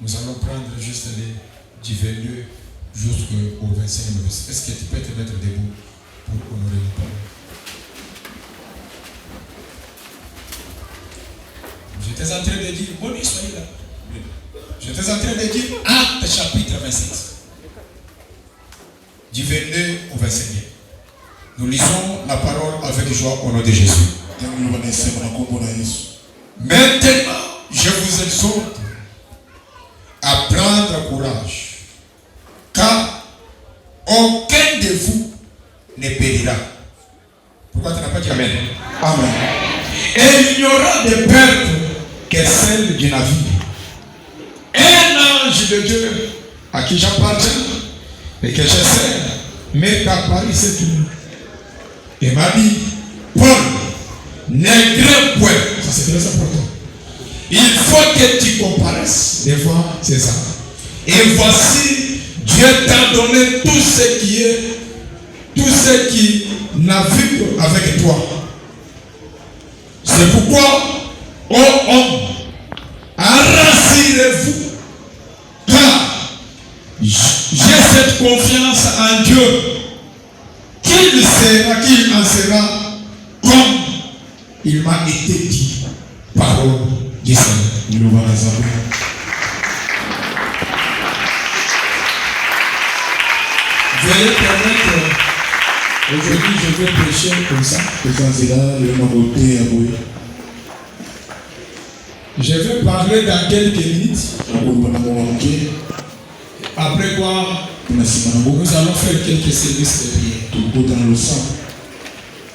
Nous allons prendre juste du 22 jusqu'au 25e verset. Est-ce que tu peux te mettre debout pour honorer le Père? J'étais en train de dire, bon, soyez là. J'étais en train de dire, Acte chapitre 27. Du 22 au 25e. Nous lisons la parole avec joie au nom de Jésus. Maintenant, je vous exhorte à prendre courage, car aucun de vous ne périra. Pourquoi tu n'as pas dit Amen? Amen. Et il n'y aura de perte que celle du navire. Un ange de Dieu à qui j'appartiens et que je sers m'est apparu cette nuit. Et m'a dit, Paul, ne crains point. Ça c'est très important. Il faut que tu comparaisses devant César. Et voici, Dieu t'a donné tout ce qui navigue avec toi. C'est pourquoi, ô homme, rassurez-vous, car j'ai cette confiance en Dieu qu'il en sera comme il m'a été dit. Parole du Seigneur. Veuillez permettre, aujourd'hui je vais prêcher comme ça. Je vais parler dans quelques minutes. Après quoi, nous allons faire quelques services de prière.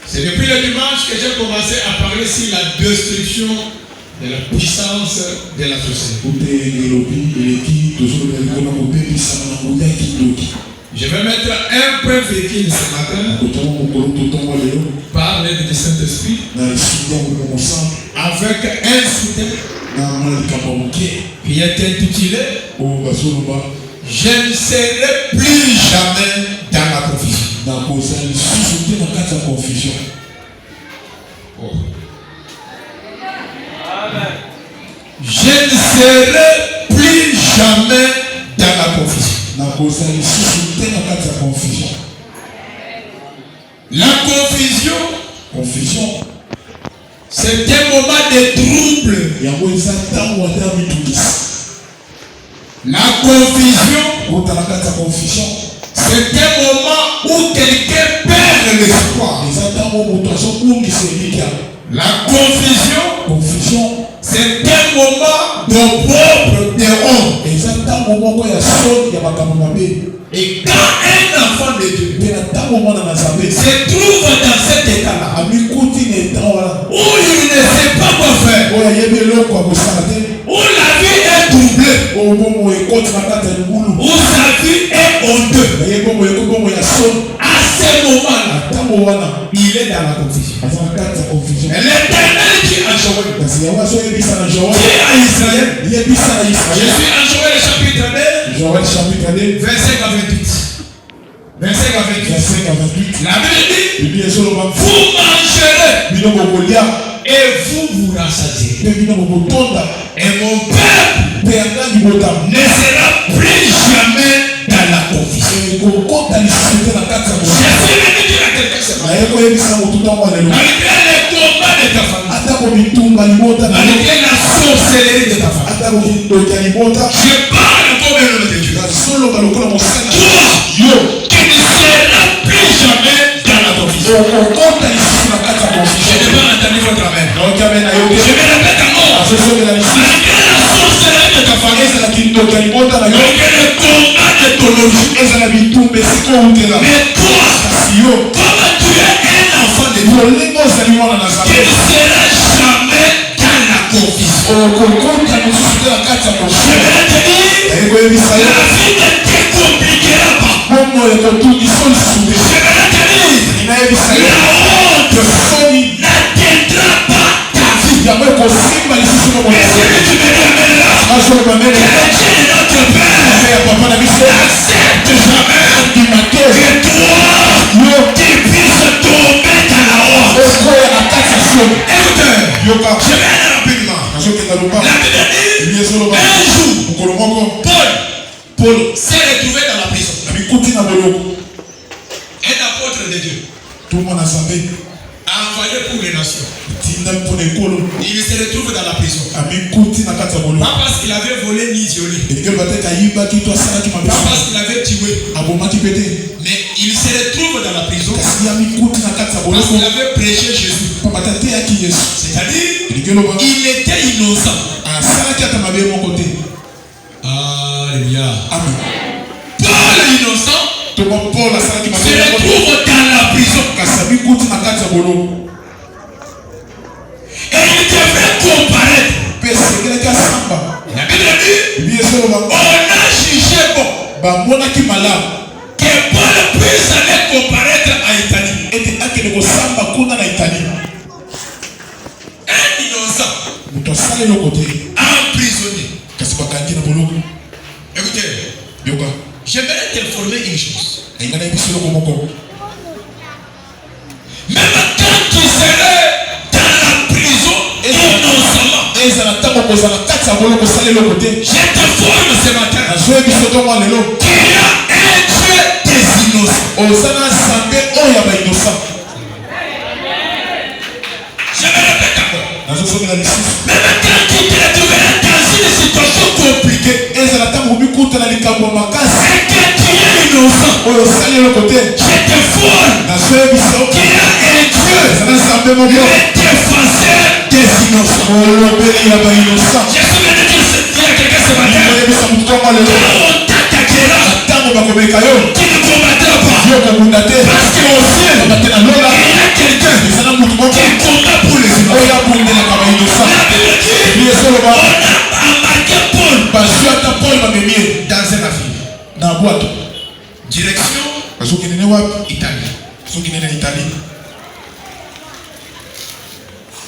C'est depuis le dimanche que j'ai commencé à parler sur la destruction de la puissance de la société. Je vais mettre un point véhicule ce matin par l'aide du Saint-Esprit avec un soutien qui est intitulé Je ne serai plus jamais dans la confusion. Oh. Je ne serai plus jamais dans la confusion. La confusion, c'est un moment de trouble. La confusion, c'est un moment où quelqu'un perd l'espoir. La confusion, c'est un moment d'opprobre de honte. Et quand un enfant de Dieu se trouve dans cet état-là, où il ne sait pas quoi faire, où la vie est troublée, où sa vie est honteuse, à ce moment-là, il est dans la confusion. Et l'Éternel dit à Joël, à Israël, je suis en Joël chapitre 2, verset 28. Verset 28. La Bible dit, vous mangerez et vous vous rassasierez. Et mon peuple ne sera plus jamais dans la confusion. Je suis venu dire à quelqu'un ce matin, malgré les combats de ta famille, malgré la sorcellerie de ta famille, je parle comme un homme de Dieu. Toi, tu ne seras plus jamais dans la confusion. Je n'ai pas entendu votre amen. Je me répète encore. Malgré la sorcellerie de ta famille, malgré le combat de ton origine, mais toi, comme tu es un enfant de Dieu, tu ne seras jamais dans la confusion. Je vais te dire, la vie ne te compliquera pas. Je vais te dire, la honte n'atteindra pas ta vie. Et si tu me ramèneras, que le Dieu de notre Père n'accepte jamais que toi, tu puisses tomber dans la honte. Écoutez, je vais aller rapidement. La Bible dit, un jour, Paul s'est retrouvé dans la prison. Un apôtre de Dieu tout le monde a envoyé pour les nations. Il se retrouve dans la prison. Pas parce qu'il avait volé ni violé. Pas parce qu'il avait tué. Mais il se retrouve dans la prison parce qu'il avait prêché Jésus. C'est-à-dire, il était innocent. Alléluia. Amen. Paul innocent se retrouve dans la prison. Et il devrait comparaître. La Bible dit, on a jugé bon que Paul puisse aller comparaître à Italie. Un innocent emprisonné. Écoutez, j'aimerais t'informer une chose. Même quand tu serais dans la prison innocemment, je t'informe ce matin qu'il y a un Dieu des innocents. Je me répète encore. Même quand tu te retrouveras dans une situation compliquée, et que tu es innocent, je t'informe qu'il y a un Dieu, le défenseur des innocents. Je suis venu dire à quelqu'un ce matin, quand on t'attaquera, tu ne combattras pas. Parce qu'au ciel, il y a quelqu'un qui combat pour les innocents. La Bible dit, on a embarqué Paul dans un navire. Direction Italie.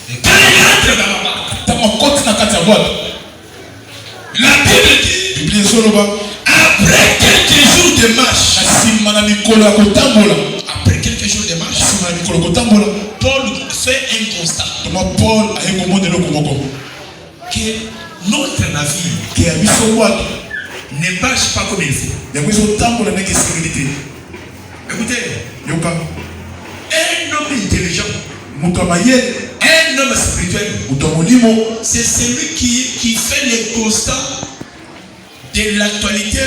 Et quand il entre dans la barque, la Bible dit, après quelques jours de marche, Paul fait un constat que notre navire ne marche pas comme il faut. Écoutez, un homme intelligent, un homme spirituel, c'est celui qui fait le constat de l'actualité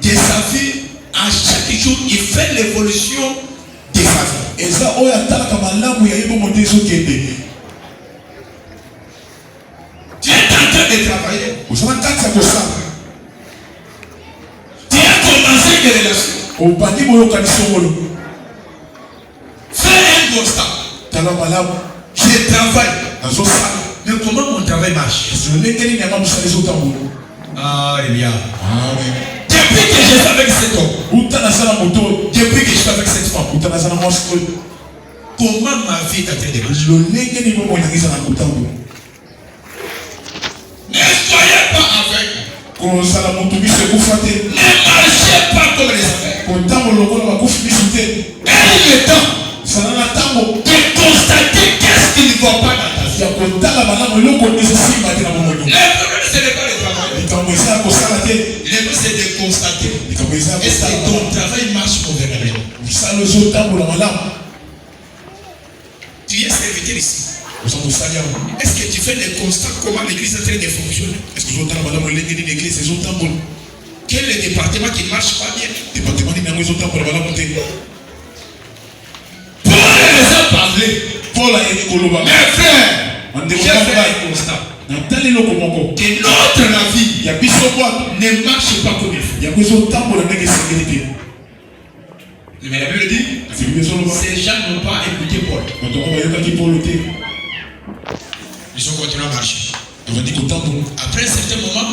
de sa vie. À chaque jour, il fait l'évolution de sa vie. Tu es en train de travailler. Tu as commencé une relation. Fais un constat. Je travaille. Mais comment mon travail marche? Alléluia. Depuis que je suis avec cet homme, depuis que je suis avec cette femme, comment ma vie est en train de marcher? Ne soyez pas avec. Ne marchez pas comme les affaires. Et il est temps de constater qu'est-ce qui ne va pas dans ta vie. Le problème, ce n'est pas le travail. Le but, c'est de constater est-ce que ton travail marche convenablement. Tu es serviteur ici. Est-ce que tu fais le constat comment l'église est en train de fonctionner? Quel est le département qui ne marche pas bien? Paul les a parlé. Mes frères, j'ai fait un constat que notre navire ne marche pas comme il faut. Mais la Bible dit, ces gens n'ont pas écouté Paul. Ils ont continué à marcher. Après un certain moment,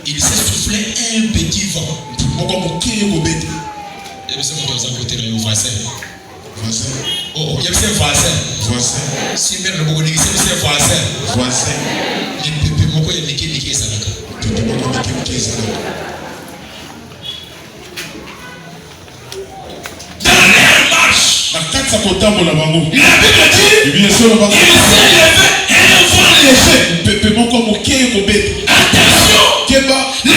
il s'est soufflé un petit vent. Il y a oh, il y a un voisin. Si même le Bogo dit que c'est un voisin. Il peut me dire que c'est un dans leur marche, la Bible dit, il s'est levé un vent léger. Attention, le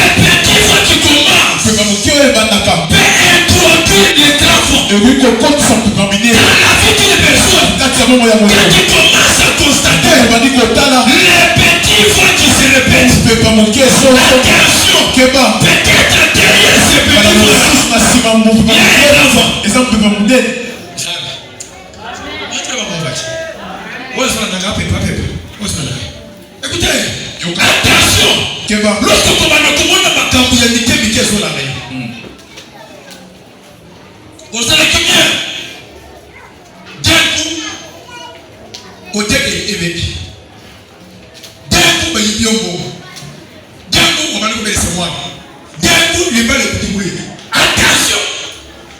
okoki kokotisa mpepe minene dans la vie d'une personne. kati ya bomoi ya Quand moto tu commences à constater ebandi kotala les petits voix qui se répètent, mpepe moke solo attention, keba peut-être derrière ces bala petits voix, mosusu na nsima mpepe il y a moke un enfant. eza mpepe monene Écoutez, attention, keba lorsque tu vas comprendre ma camp, il y a des qui sont là. Vous savez combien d'un coup, côté évêque, d'un coup, il y a un bon, d'un coup, on va nous faire ce mois, d'un coup, il va le petit bruit. Attention,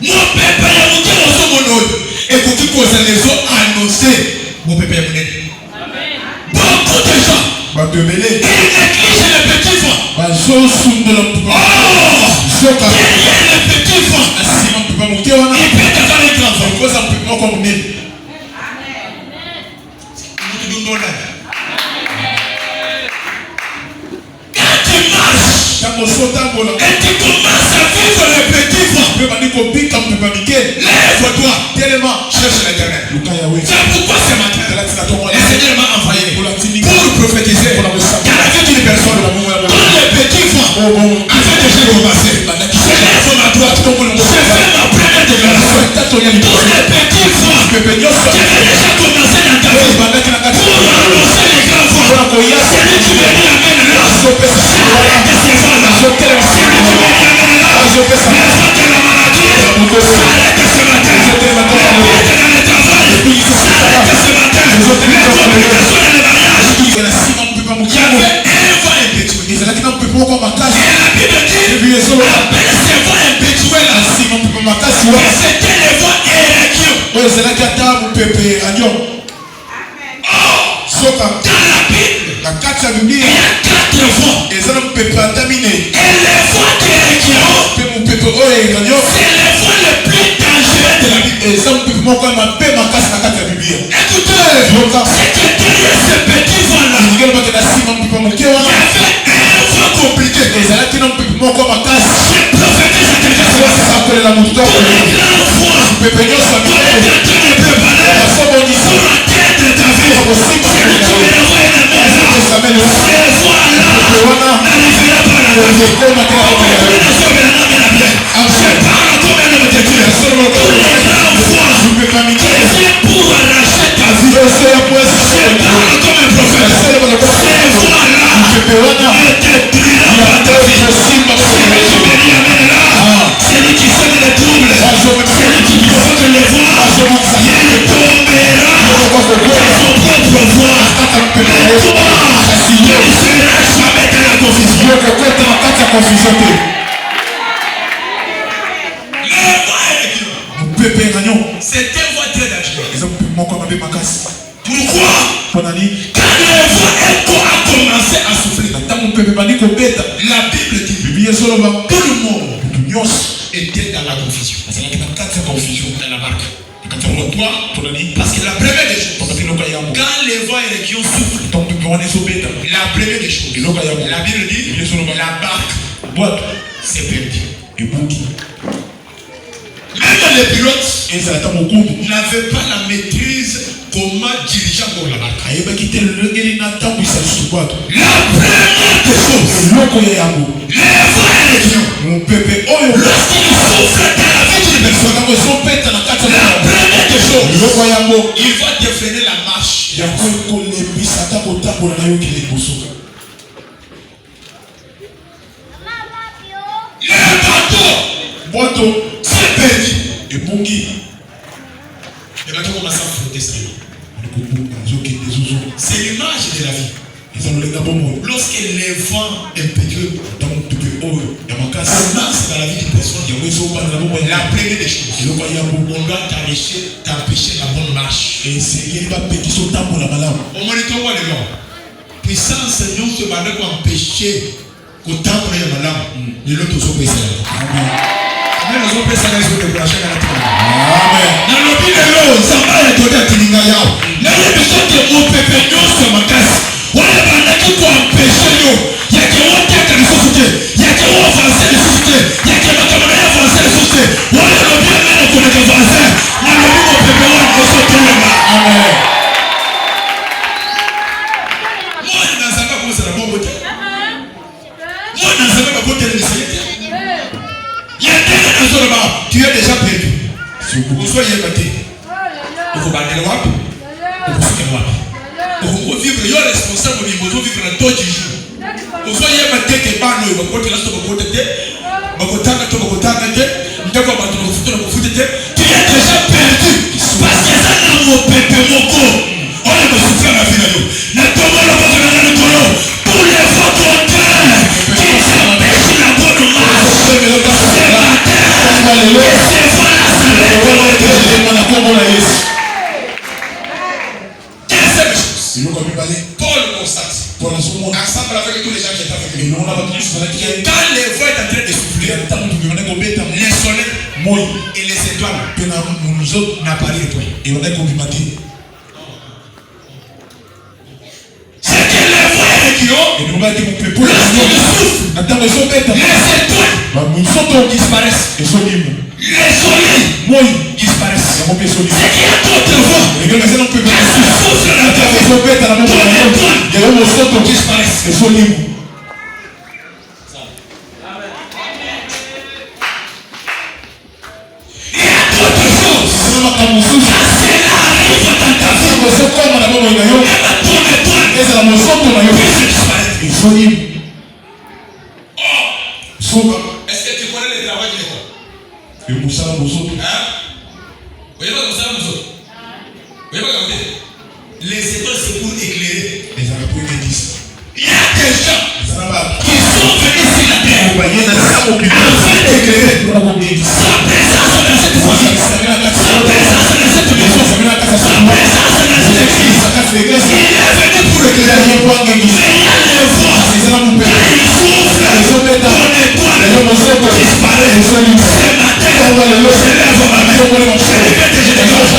mon pépé, il y a mon Dieu, on s'en monole. Et pour qui cause les autres annoncer, mon pépé, il y a mon aide. Beaucoup de gens, bato ebele ils négligent les petits voix. bazosundola mpepe Oh, soka derrière les petits voix, na nsima mpepe moke wana il peut y avoir les grands voix. koza mpepe moko monene Quand tu marches ntango sotambola et tu commences à vivre les petits voix, mpe bandi kobika mpepe mike lève-toi, telema cherche l'éternel. luka yawe C'est pourquoi ce matin, talati na tongo le Seigneur m'a envoyé pour la clinique pour prophétiser pour la dans la vie d'une personne. Tous les petits voix, oh bon afin que je commencer. Je lève ma droite, je fais ma première déclaration. Tous les petits voix, mpepe nyonso je vais déjà commencer dans ta vie. ebandaki na kati Pour annoncer les grands voix. mpona koya Celui qui me dit amène là, azopesa arrête ces voix-là. azotelema Celui qui me dit amène là, azopesa les voix de la maladie, arrête ce matin. azotelema Arrête dans le travail, arrête ce matin. Les complications dans le mariage. na nsima mpepe Il y moke avait un vent impétueux. ezalaki na mpepe moko makasi Et la Bible dit, ebi ezoloba appelle ces vents impétueux là. na nsima mpepe makasi Et wana c'était les vents éregions. oyo ezalaki ata mopepe anyo Oh, soka dans la Bible, na kati ya il y biblia a 4 vents. eza na mopepe ata minei Et les vents éregions, mpe mopepe oyo eranyo c'est les vents les plus dangereux de la Bible. eza mopepe moko ya mabe makasi na kati ya biblia Écoutez, yoka c'est que derrière ces petits vents-là, elingi elobaki na nsima mopepe moke il y wana avait un vent compliqué. ezalaki na mopepe moko makasi Je prophétise à quelqu'un ce matin. akolela motu to Tous les grands voix, mopepe nyonso ya tous les minei temps de préparer asobongisa pour atteindre ta vie. Celui qui me l'envoie une amène là. esameli Ces voix-là mopepe wana n'arrivera pas à la vie. ekoma te na komela Je parle comme un homme de Dieu. Tous les grands voix mopepe ya mike qui viennent pour arracher ta vie. nyonso ya mwesi Je parle comme un prophète. Ces voix-là mopepe wana ne détruiront pas ta vie. kosimba Celui qui me dit amène là, celui qui sème les troubles, celui qui provoque les voix, il tombera dans son propre voix. Et toi, tu ne seras jamais dans la confusion. okokota na kati ya confusion te Les voix éregions, mopepe eranyo c'est un voix très dangereux. eza mopepe moko ya mabe makasi Pourquoi? mpona nini Quand les voix écho a commencé à souffler, ntango mopepe bandi kobeta la Bible dit biblia ezoloba tout le monde motu nyonso était dans la confusion. azalaki na kati ya confusion Dans la barque. pourquoi mpona nini Parce que la première des choses, mpona eloko ya yango quand les voix éregions soufflent, ntango mopepe wana ezobeta la première des choses, eloko ya yango la Bible dit la barque bwato s'est perdue. ebuki Même les pilotes ezala ta mokumbu n'avaient pas la maîtrise comment diriger encore la barque. ayebaki te lolenge nini atambwisa lisusu bwato La première des choses, eloko ya yango les voix éregions, mopepe oyo lorsqu'ils soufflent dans la vie d'une personne, ntango ezobeta na kati la ya première des choses, eloko ya yango il va défreiner la marche. yango ekolembisa ata kotambola na yo okende liboso Le bateau bwato s'est perdu. ebungi Le bateau commence à flotter sur l'eau. ekobunga ezokende ezuzu C'est l'image de la vie. eza lolenga bomoi Lorsque les vents impétueux ntango mopepe oyo ya makasi commencent dans la vie d'une personne, yango ezobanda na bomoi la première des choses, eloko ya yango on doit t'empêcher la bonne marche. esengeli bapekisa otambola malamu Au moniteur, les gars, puissance, nous se battre pour empêcher qu'au temps de madame, les autres sont pressés. amen Amen, nous sommes pressés à la décoration à la table. amen Dans le pays de l'eau, ça va être donné à Tiningaya. N'a pas besoin de mon pépé, nous sommes en casse. On est pendant qu'il faut empêcher nous. Il y a qui ont tête à la société. Il y a qui ont avancé la société. Il y a qui ont avancé la société. On est le bien, mais on connaît avancé. Tu es déjà perdu. Vous soyez battu. Vous bandez le wap. Vous soyez wap. Vous vivre, vous êtes responsable, vous vivre dans d'autres jours. Vous soyez battu que pas nous, vous côté là, vous côté là, vous côté là, vous côté là, tu es déjà perdu. Parce que ça n'a pas pépé mon corps. On est dans ce la vie là. Ne tombons pas dans le colo. Tous les fois contraires qui s'empêchent la bonne marche. C'est Paul constate. Ensemble avec tous les gens qui étaient avec lui. Quand les voix est en train de souffler, les soleils et les étoiles n'apparaissent point. C'est que les voix qui ont, les étoiles disparaissent. Les soleils disparaissent. C'est qu'il y a d'autres voix. Est-ce que tu connais le travail de l'État? Les étoiles c'est pour éclairer. Il y a des gens qui sont venus sur la terre afin d'éclairer. Sa présence dans cette famille, sa présence dans cette maison, sa présence dans cette église. Il est venu pour éclairer. Mais il y a les voix qui soufflent ton étoile disparaît. Ce matin, je lève ma main. Je répète, je déclare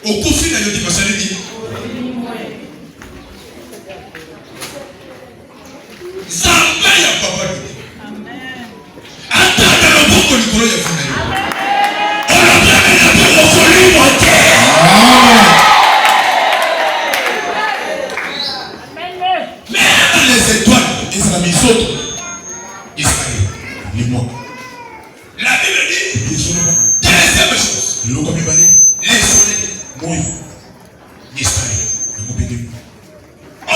okufi na yo di basali di Zamba ya papa di ata na loboko likolo ya funa yo olobia na bo okoli mote même les étoiles ezala misoto Israël limwa la Bible dit deuxième chose loko mibale les soleils moyo Israël. Oh,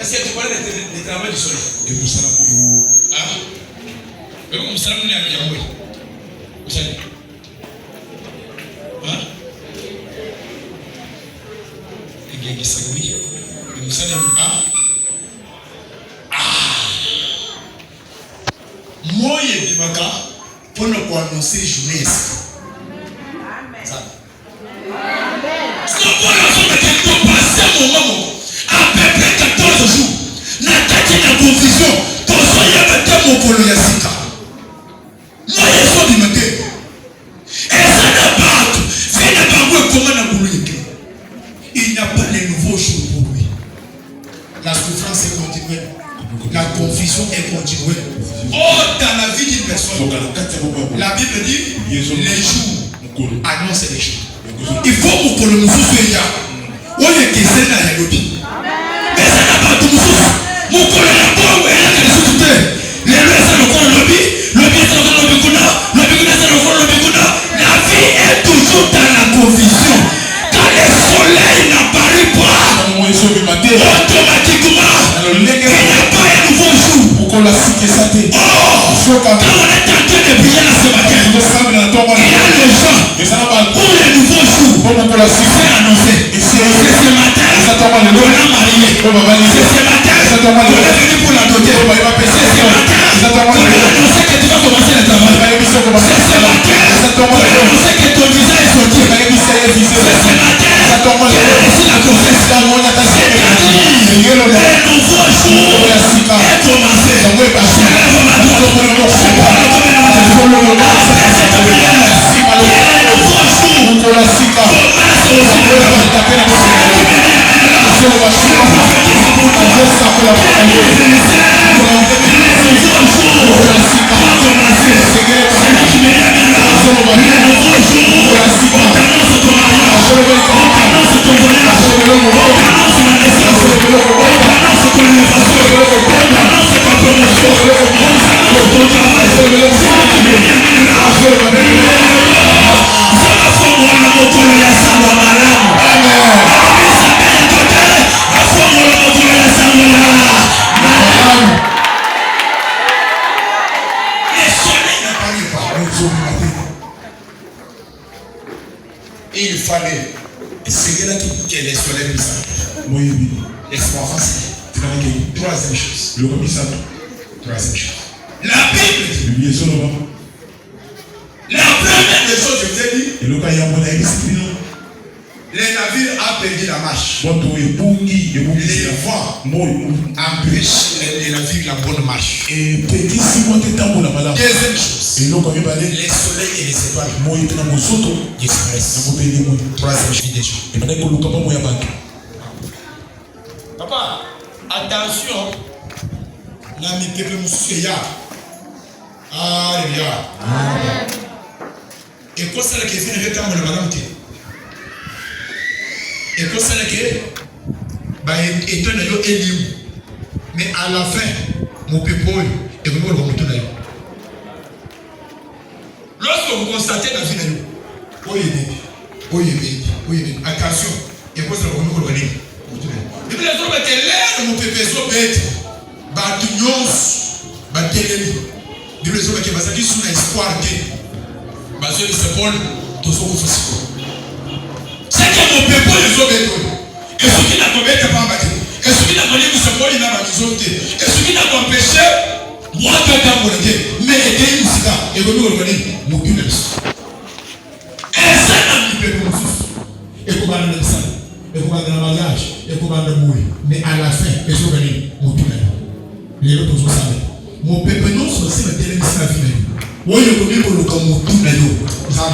est-ce que tu connais le travail du soleil? et pour ça moyo Ah, mais comme ça on est à Yahweh. Vous savez? Hein? Il y a des sagouilles. Et vous savez, moi, il y a des baka pour nous annoncer journée. À peu près 14 jours, na kati na confusion, tozoya bate mokolo ya sika. Moi yeso bimate. Eza na bato, fina bango ekoma na bulu. Il n'y a pas de nouveau jour pour lui. La souffrance est continuelle. La confusion est continuelle. Oh, dans la vie d'une personne, la Bible dit les jours annoncent les jours. Il faut mokolo mususu ya. Oye kesena ya lobi. Eza na bato mususu. Mokolo ya bongo ya kelisusu te. Lelo eza lokolo lobi, lobi eza lokolo lobi kuna, lobi kuna eza lokolo lobi kuna. La vie est toujours dans la confusion. Quand le soleil n'apparaît pas, automatiquement, il n'y a pas un nouveau jour. Oh, quand on est en train de briller là ce matin, il y a les gens pour les nouveaux jours. C'est annoncé. C'est ce matin, on a marié. C'est ce matin, on est venu pour la doter. C'est ce matin, on a annoncé que tu vas commencer le travail. C'est ce matin, on a annoncé que ton visa est sorti. C'est ce matin, on a reçu la grossesse. C'est-à-dire, le nouveau jour est commencé. Lève ma droite. C'est pas le gouvernement. C'est ta prière. Le nouveau jour commence il fallait essayer là que les soleils puissent. Laisse-moi avancer. Troisième chose. Troisième chose. La Bible dit. La première des choses, je vous ai dit. Les navires ont perdu la marche. Les vents empêchent les navires la bonne marche. Deuxième chose. Les soleils et les étoiles disparaissent. Troisième chose. Papa, attention. Nami pepe musuya. Alléluia. Et quoi ça qui vient avec le madame qui? Et quoi ça qui est? Bah étant yo eliu. Mais à la fin, mon peuple est venu le remonter là. Lorsque vous constatez la vie de nous, attention. Et quoi ça va vous le dire? Et puis les autres étaient là, mon peuple sont bêtes. Batunyos, batelemi. Et puis les autres qui vont dire sur l'espoir que basé de ce pôle, tout ce qu'on fait. C'est que mon peuple est so bête. Et ce qui n'a pas bête pas battu. Et ce qui n'a pas dit que ce pôle il n'a pas mis. Et ce qui n'a pas empêché, moi je vais t'en dire. Mais aider une sida et vous nous revenez, mon peuple. Et ça n'a pas peuple. Et vous allez le sang. Et vous allez le mariage. Et vous allez mourir. Mais à la fin, et vous venez, mon peuple. Les autres sont savés. Mon peuple non c'est le télévis la vie. Oui, je connais pour le comme tout le monde. Ça va.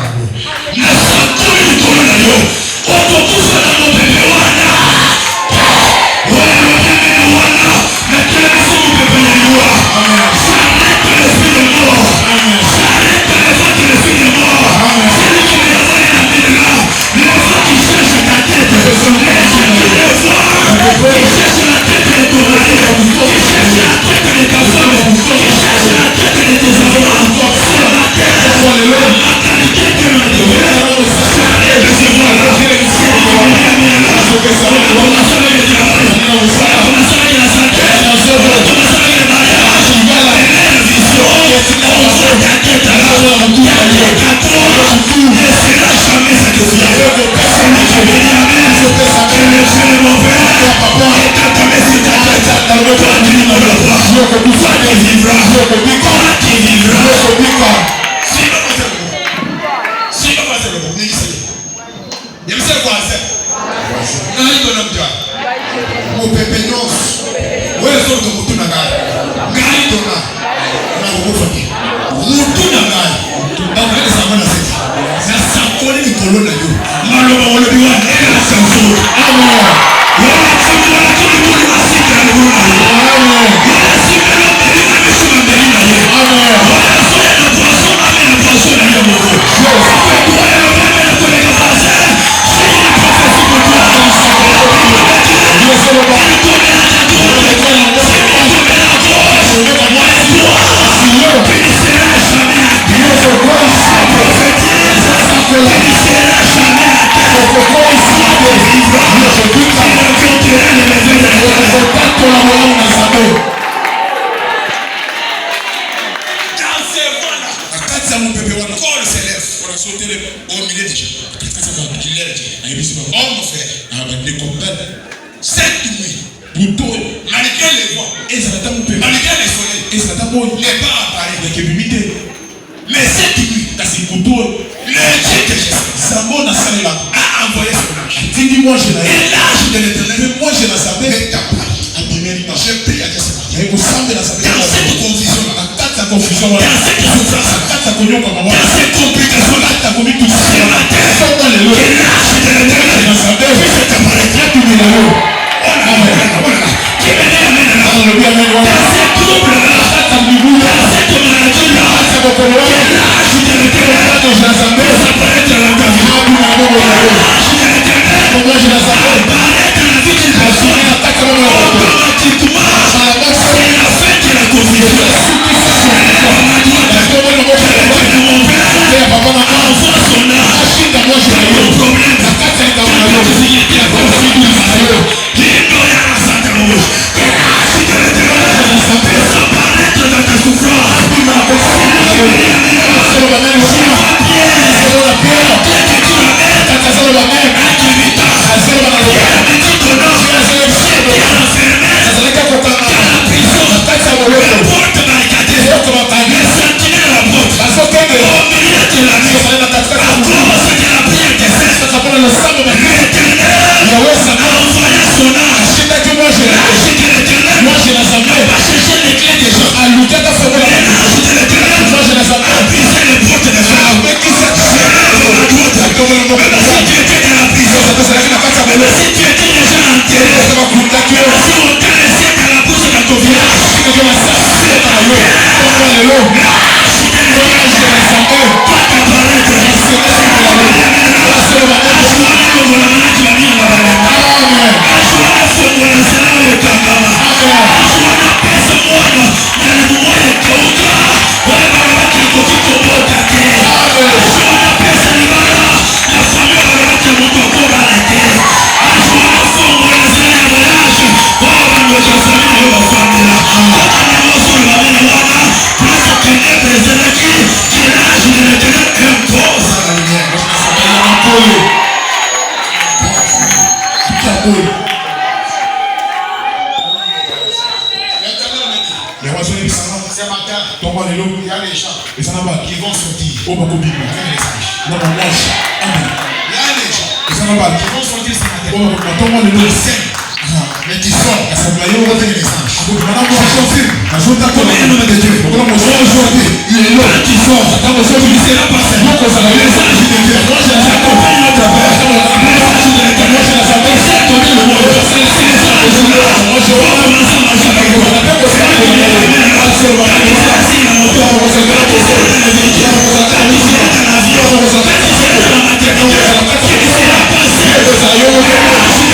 Ayo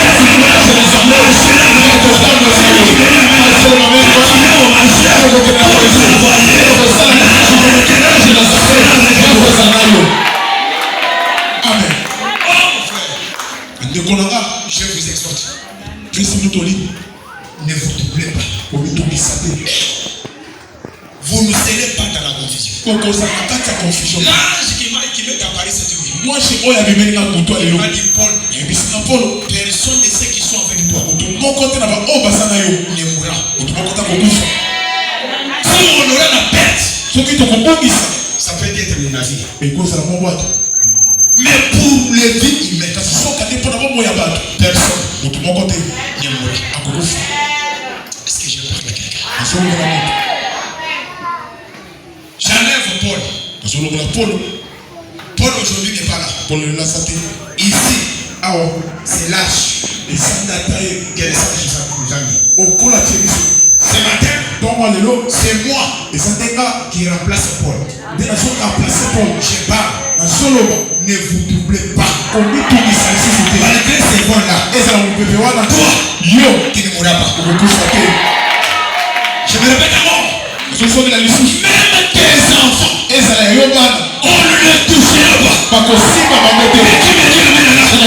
Je vous exhorte. Ne vous doublez pas. Vous ne serez pas dans la confusion. L'ange qui m'est apparu cette nuit. Moi, je suis là. Il m'a dit Paul, personne de ceux qui sont avec toi ne mourra. Si on aura la perte, ça peut être le navire. Mais pour les vies immédiates, personne ne mourra. Est-ce que je parle à quelqu'un? J'enlève Paul. Paul aujourd'hui n'est pas là. Ici, c'est lâche. Quel est ça qui nous a mis? Ce matin, c'est moi qui remplace Paul. Je parle. Ne vous doublez pas. Malgré ces voix-là, toi qui ne mourras pas. Je me répète encore. Même tes enfants, on ne les touchera pas. Mais qui me dit amen là? Quand je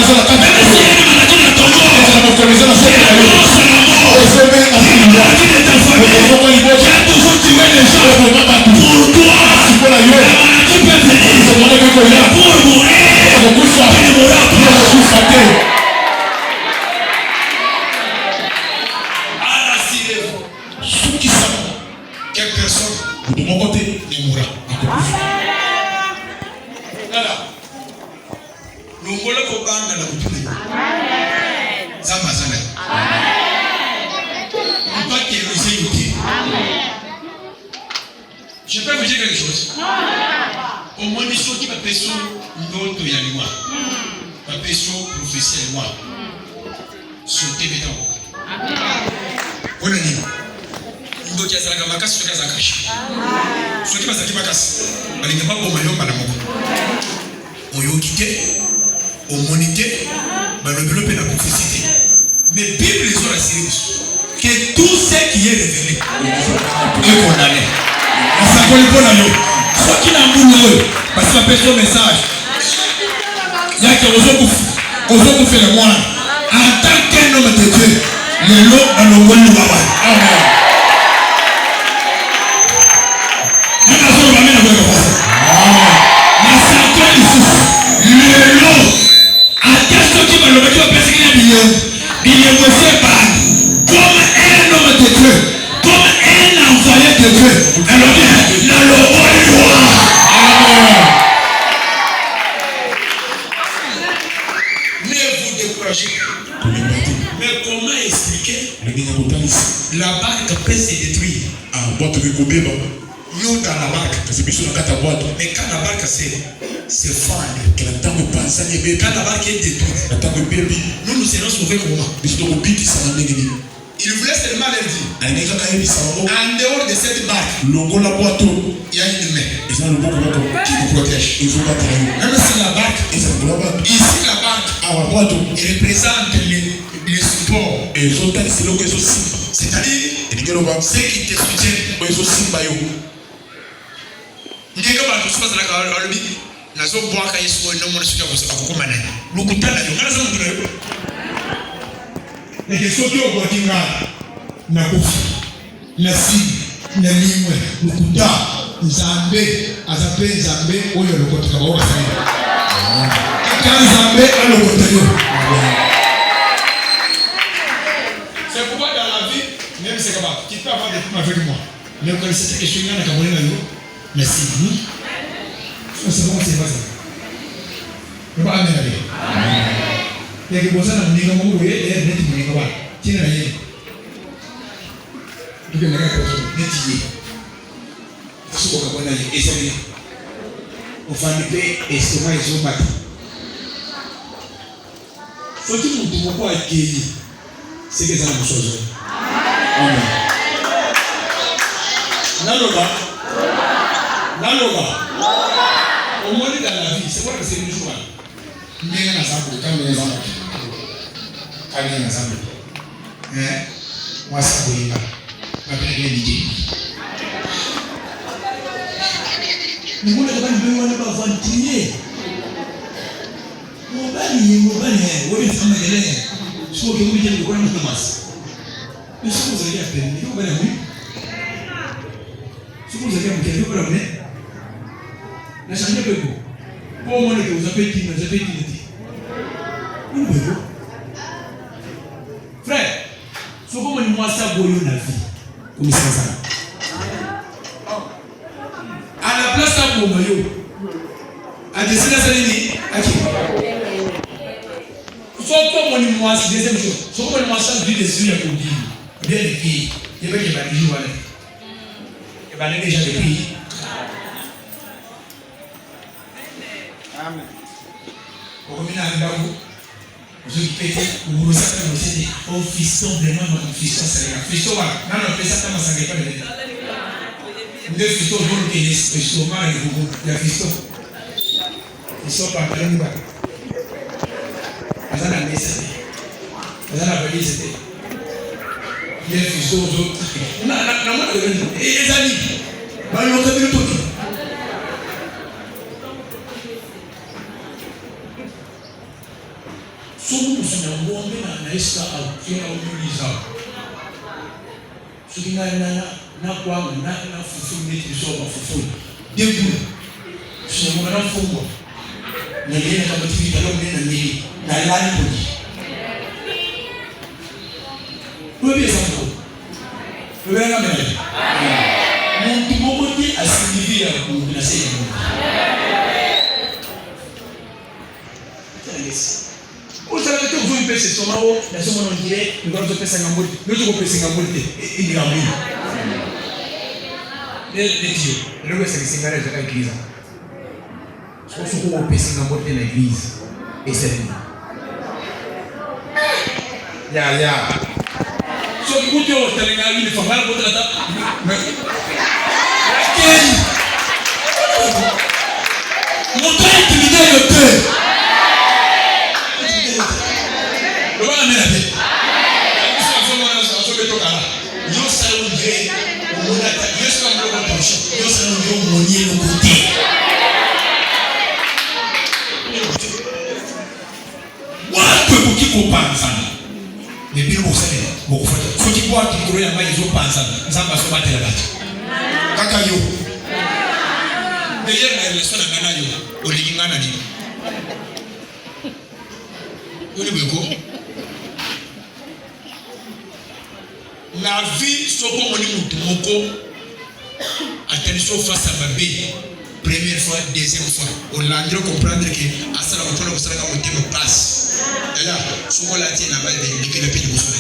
suis en train de parler là, même si il y a une maladie dans ton corps, c'est la mort, c'est la mort. Maladie de ta famille, tu as toujours tué les gens. Pour toi, la maladie peut venir pour mourir. Tu ne mourras pas. Quelle personne de mon côté ne mourra. Voilà. L'ongolo kobanga la kutule. Zamba zana. On va terroriser l'outil. Je peux vous dire quelque chose. Au moins, les choses qui m'appellent sur l'autre yanima. M'appellent sur prophétie moi. Sur tes bétons. On a dit. Ndoki azalaka makasi soki azakashi. Soki bazalaki makasi balingi baboma yo mbala moko. Oyoki te, omoni te, balobelo mpe na prophétie te. Mais Bible ezolakisa biso que tout ce qui est révélé est condamné. Asakoli mpona yo soki na mbula oyo basi bapesi yo message yake ozokufela mwana en tant qu'un homme de Dieu lelo balongoli lubawa. Amen. Mais comment expliquer? La barque peut se détruire. Nous dans la barque. Mais quand la barque se fend, quand la barque est détruite, nous serons sauvés comment? Il voulait seulement leur dire, en dehors de cette barque, il y a une main qui nous protège. Même si la barque, ici la barque, représente les supports. C'est-à-dire, ceux qui te soutiennent. Na kofi na si na limwe lukuta nzambe azape nzambe oyo lokota ba okasana ka nzambe alokota yo. C'est pourquoi dans la vie même c'est comme tu peux avoir des problèmes avec moi mais quand c'est quelque chose na kamona yo merci c'est bon c'est pas ça ba amen ali yake bosana mninga mungu yeye neti mninga ba tina yeye. Tu peux me répondre, métier. Ce qu'on va dire, essayez. On va me payer estomac et son matin. Faut-il nous dire pourquoi accueillir? C'est que ça nous chose. Amen. Naloba. Au moins dans la vie, c'est quoi que c'est le jour? Mais on a ça pour quand les enfants. Quand les enfants. Moi ça pour y nous voulons que nous venions à ventiler. Nous Mobali, oui, ça m'a dit, je crois que vous dites que vous commencez. Mais si vous avez appelé, vous allez oui. Si vous avez appelé, vous allez oui. La change de peu. Pour moi, vous avez dit, vous avez dit. Vous pouvez. Frère, ce que vous moi ça vous y a vie. Comme ça. À la place à vous maillot. À décider ça ni. Faut comme on moi c'est deuxième chose. Faut comme on moi ça du dessus à vous dire. Bien les filles, il va y avoir des jours là. Et ben déjà depuis. Amen. Au mina ndabu. Je pète vous ça comme c'était au fiston vraiment mon fiston c'est un fiston là. Non non, ça comme ça pas de. Deux fistons vont qui est fiston mal et fiston. Ils sont pas très bas. Vous avez laissé. Vous avez laissé. Il y a fistons d'autres. Non, et les amis. Bah ils ont fait le tout. Somo suna ngombe na isa akira umuliza. Sukina na kwa na fufu neti soba fufu. Debu. Suna na fungo. Na yeye kama tivi talo na mimi na lani kuni. Wewe sasa. Wewe na mimi. Mungu mmoja asinivia kunasema. Vous savez que vous pouvez se tomber haut, la somme on dirait, nous allons faire 50 000, nous allons faire 50 000, et il y a mille. Les dieux, nous allons faire 50 000 à l'église. Je pense qu'on va faire 50 000 à l'église, et c'est tout. Ya. So, vous dites, vous allez faire une femme, vous allez faire mon temps intimidé le cœur. Le voilà mais la vie. Yo salonge, on a yo salonge le penché. Yo salonge on y est le côté. Voilà que vous qui compensez. Mais bien vous savez, vous faites. Faut qu'il voit qu'il croit en moi ils ont pensé. Ça va se battre là-bas. Kakayo. D'ailleurs la relation na ngana yo, olingana ni. Oni beko. La vie, ce qu'on dit, attention face à ma vie. Première fois, deuxième fois. On l'a dû comprendre que à ça, on peut faire un thème passe. Et là, souvent la tienne a mal de le pays de Moussoué.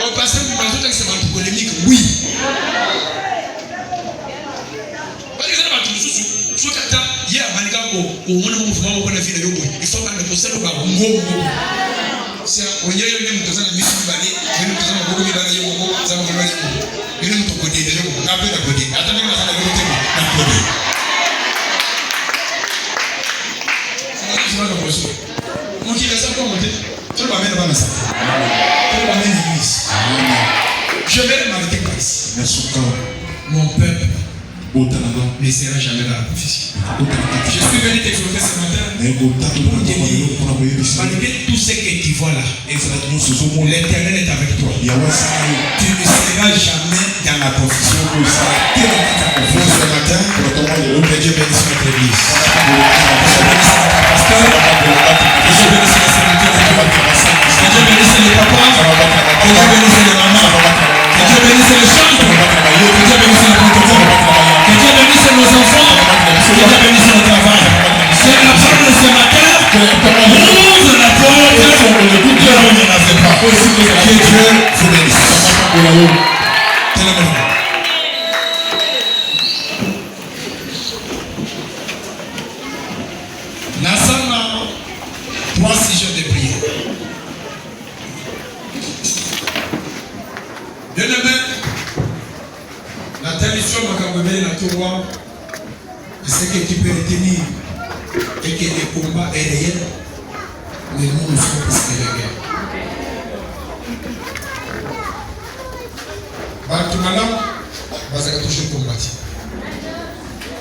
On passe par tout un segment polémique, oui. Par exemple, à Toulouse, ce que tu hier, Malika, au mouvement, on a fait le yoga. Il faut pas le pousser au bas. Si on y a eu une personne à Miss Valley, une personne à Bogo Villa, ça va vous dire. Une pour côté, on a peu de côté. Attendez, on a la côté, la côté. C'est pas comme ça. On dit ça pour monter. Tu vas mettre dans ça. Tu vas mettre l'église. Je vais m'arrêter par ici. Mon peuple ne sera jamais dans la prophétie. Je suis venu t'exhorter ce matin pour te dire, malgré tout ce que tu vois là, l'Éternel est avec toi. Tu ne seras jamais dans la prophétie. Ce matin, que Dieu bénisse notre église. Que Dieu bénisse les sénateurs. Que Dieu bénisse les papas. Que Dieu bénisse les mamans. Que Dieu bénisse les chambres. Que Dieu bénisse les protocoles. Que Dieu bénisse nos enfants. Que Dieu bénisse notre travail. C'est la parole de ce matin. Ouvre la porte. Dieu ne la fait pas. Que Dieu vous bénisse. Nasama, 3 sujets de prière. Bien-aimé, la tradition Makamboué n'a tout voir. Ce que tu peux retenir et que le combat est réel, mais nous nous sommes presque la guerre. Bartumalam, va se toucher le combat.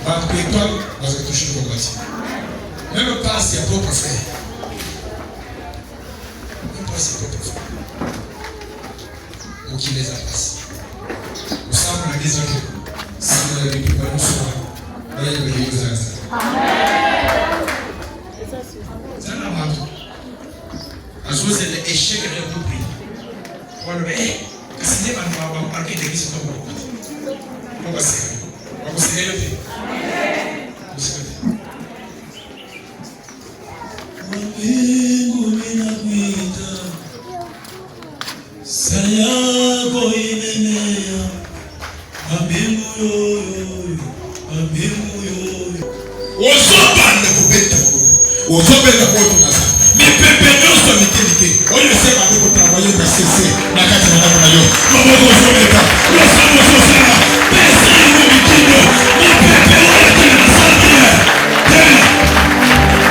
Bartuétoile, va se toucher le combat. Même pas ses propres frères. Même pas ses propres frères. Donc il les a passés. Vous savez, on a des gens si vous avez pu pas nous soir, vous allez vous dire ça. Ça n'a pas tout. À ce moment c'est l'échec de la compris. On va dire, c'est pas nous avons marqué des questions comme ça. On va se relever. On se relever. Mbingu inakuita, sayako inenea, mbingu yoyo, mbingu yoyo. Ozobanda kubeta Mungu. Ozobenda kwetu nasa. Mipepe nyuso mikelike. Oyo sema ndiko travailler na CC na kati na namna hiyo. Mungu ozobenda. Ozobenda sosema. Pesa ni mitindo. Mipepe yote na sabia. Tena.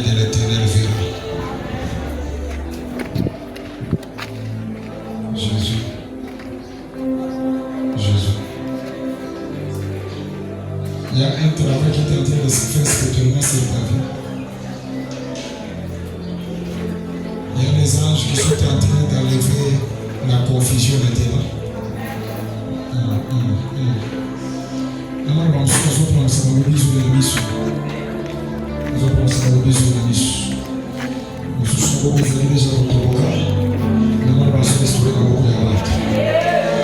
de l'Éternel verra. Jésus. Jésus. Il y a un travail qui est en train de se faire spirituellement sur ta vie. Il y a les anges qui sont en train d'enlever la confusion maintenant. Agora vamos pronunciar o bispo do início. Vamos pronunciar o bispo do início. Os sons da igreja vão colocar. Agora vamos destruir a boca da lata.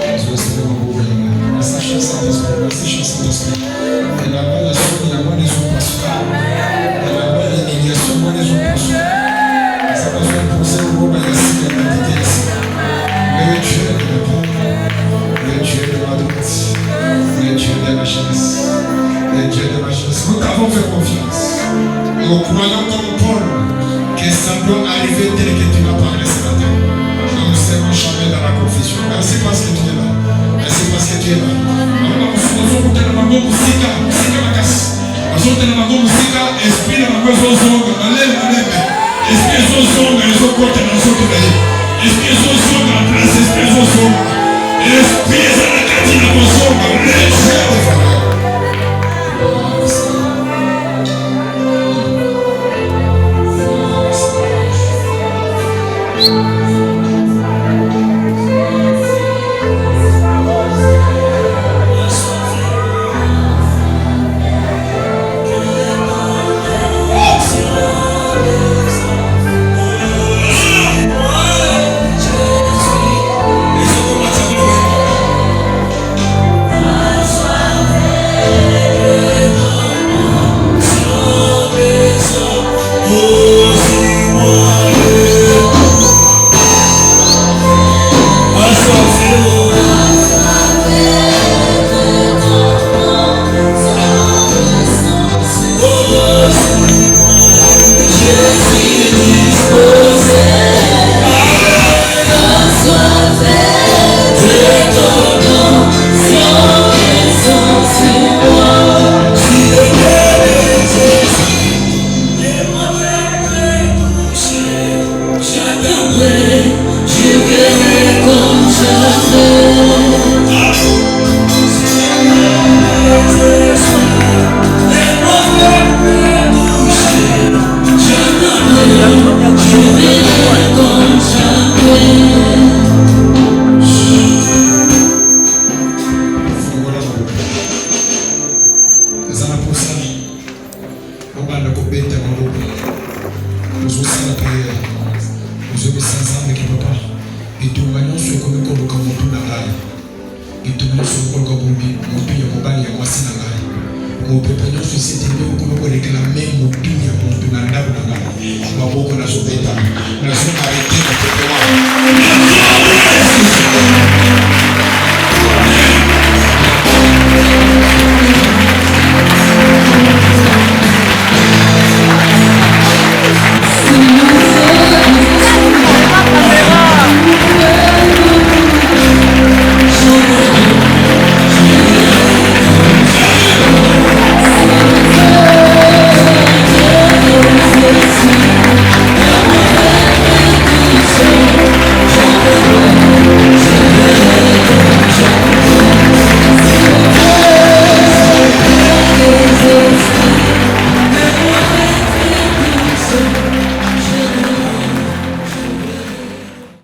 Vamos destruir a boca da lata. Essa chanson das pessoas, essa chanson das pessoas. Ela vai a sua e agora é sua pastor. Ela vai a iniciação, agora é sua pastor. Essa pessoa pode ser uma boa e assim é a diferença. Meu Dieu de la paix, meu Dieu de la droite. Le Dieu de ma jeunesse, le Dieu de ma jeunesse. Nous t'avons fait confiance. Nous croyons comme Paul que ça doit arriver tel que tu m'as parlé ce matin. Nous ne serons jamais dans la confusion. Merci parce que tu es là. Merci parce que tu es là. Nous sommes dans la musique, la casse. Nous sommes dans la musique, esprit de la maison, esprit de son, les autres côtés, les autres pays. Esprit de son, la place, esprit de son. Esprit de la catine, la maison, Arrêtez